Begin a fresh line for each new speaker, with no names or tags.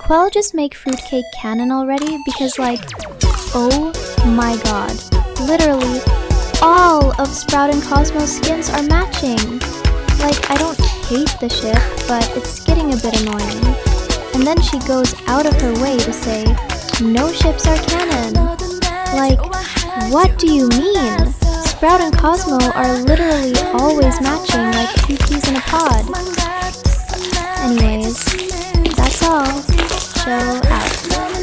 Quell just make Fruitcake canon already? Because like, oh my god. Literally, all of Sprout and Cosmo's skins are matching. Like, I don't hate the ship, but it's getting a bit annoying. And then she goes out of her way to say, no ships are canon. Like, what do you mean? Sprout and Cosmo are literally always matching like two peas in a pod. Anyways, that's all. Show out.